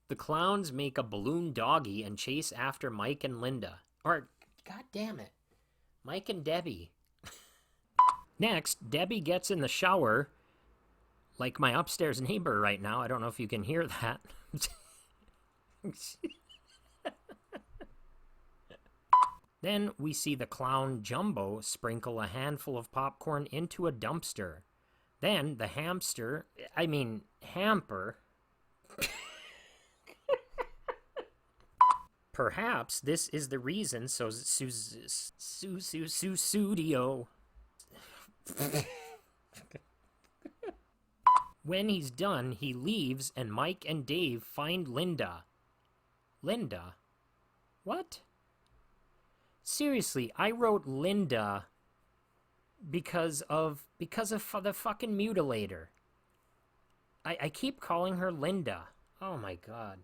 The Klowns make a balloon doggy and chase after Mike and Linda. Or, god damn it, Mike and Debbie. Next, Debbie gets in the shower, like my upstairs neighbor right now. I don't know if you can hear that. Then we see the clown Jumbo sprinkle a handful of popcorn into a dumpster. Then the hamper. Perhaps this is the reason Studio. When he's done, he leaves and Mike and Dave find Linda. Linda? What? Seriously, I wrote Linda because of the fucking mutilator. I keep calling her Linda. Oh my god.